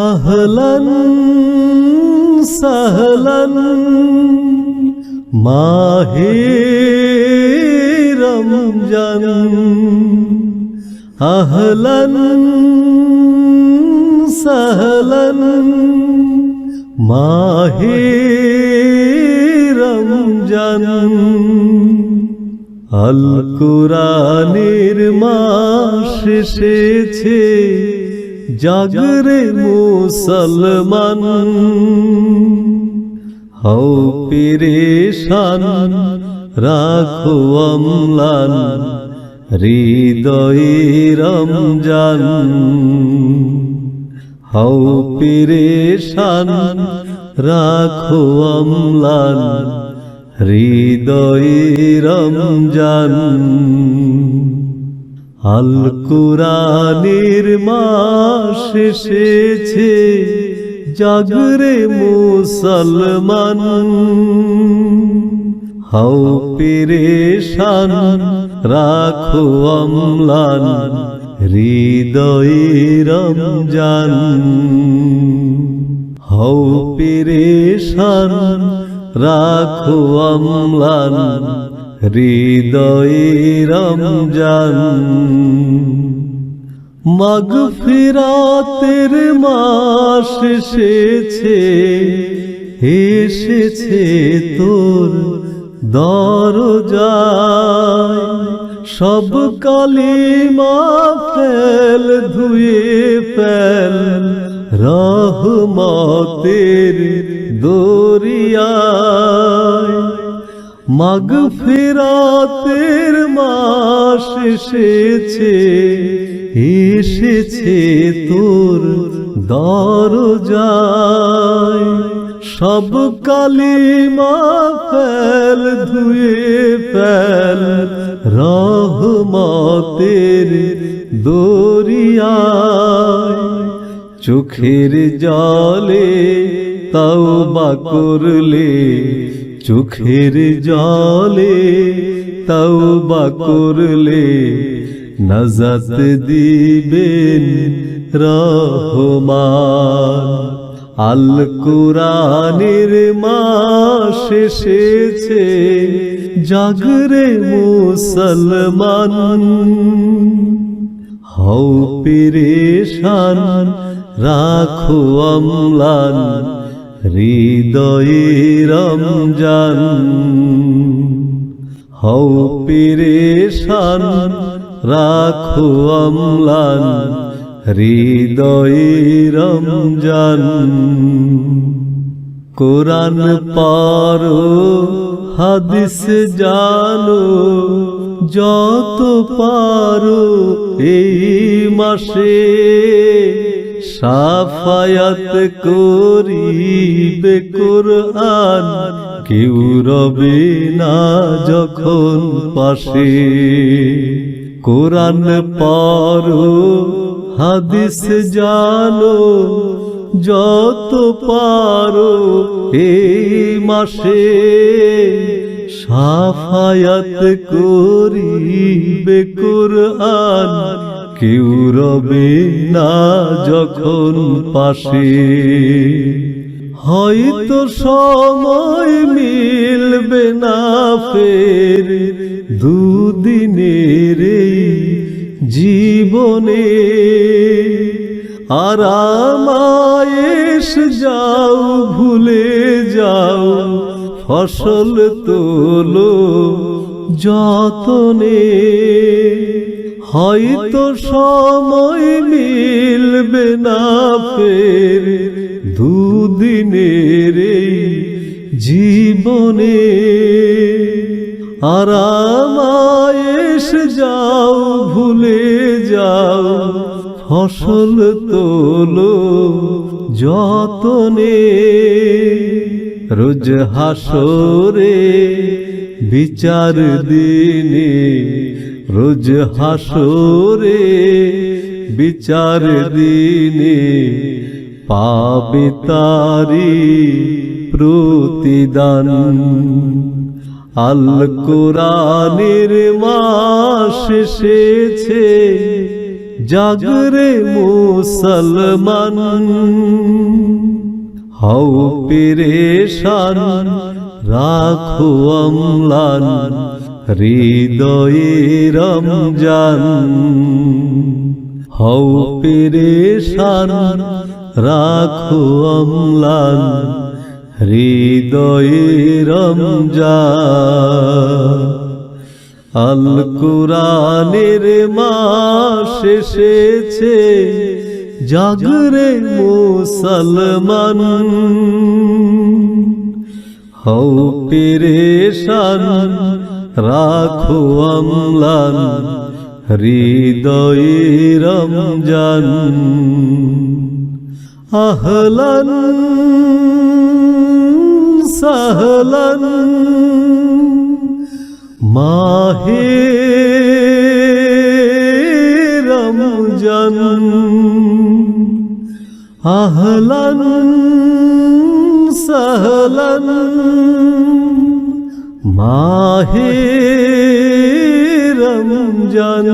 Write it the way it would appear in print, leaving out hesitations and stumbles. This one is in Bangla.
আহলান সাহলান মাহে রমজান, আহলান সাহলান মাহে রমজান। আল কুরআনের মাস এসেছে, জাগরে মুসলমান, হও পেরেশান, রাখো অম্লান, হৃদয়ে রমজান। হও পেরেশান, রাখো অম্লান, হৃদয়ে রমজান। আল কুরআনের মাস এসেছে, জাগরে মুসলমান, হও পেরেশান, রাখো অম্লান, হৃদয়ে রমজান। হও পেরেশান, রাখো অম্লান, হৃদয়ে রমজান। মাগফিরাতের মাস এসেছে, এসেছে তোর দরজায়। সব কালিমা ফেল, ধুয়ে ফেল, রহমতের দরিয়ায়। মাগফিরাতের মাস এসেছে, এসেছে তোর দরজায়। সব কালিমা ফেল, ধুয়ে ফেল, রহমতের দরিয়ায়। চোখের জলে তওবা করলে, চোখের জলে তওবা করলে, নাজাত দিবেন রহমান। আল কুরআনের মাস এসেছে, জাগরে মুসলমান, হও পেরেশান, রাখো অম্লান, হৃদয়ে রমজান। হও পেরেশান, রাখো অম্লান, হৃদয়ে রমজান। কোরআন পড়ো, হাদিস জানো, যত পারো এই মাসে। শাফায়াত করিবে কোরআন, কেউ রবে না যখন পাশে। কোরআন পড়ো, হাদিস জানো, যত পারো এই মাসে। শাফায়াত করিবে কোরআন, কেউ রবে না যখন পাশে। হয়তো সময় মিলবে না ফের, দুদিনের এই জীবনে। আরামায়েশ যাও, ভুলে যাও, ফসল তোলো যতনে। হয়তো সময় মিলবে না ফের, দুদিনের এই জীবনে। আরামায়েশ যাও, ভুলে যাও, ফসল তোলো যতনে। রোজ হাসরে বিচার দিনে, রোজ হাসরে বিচার দিনে, পাবে তারি প্রতিদান। আল কুরআনের মাস এসেছে, জাগরে মুসলমান হও পেরেশান রাখো অম্লান হৃদয়ে রমজান হও পেরেশান রাখো অম্লান হৃদয়ে রমজান আল কুরআনের মাস এসেছে জাগরে মুসলমান হও পেরেশান রাখো অম্লান হৃদয়ে রমজান আহলান সাহলান মাহে রমজান আহলান সাহলান মাহে রমজান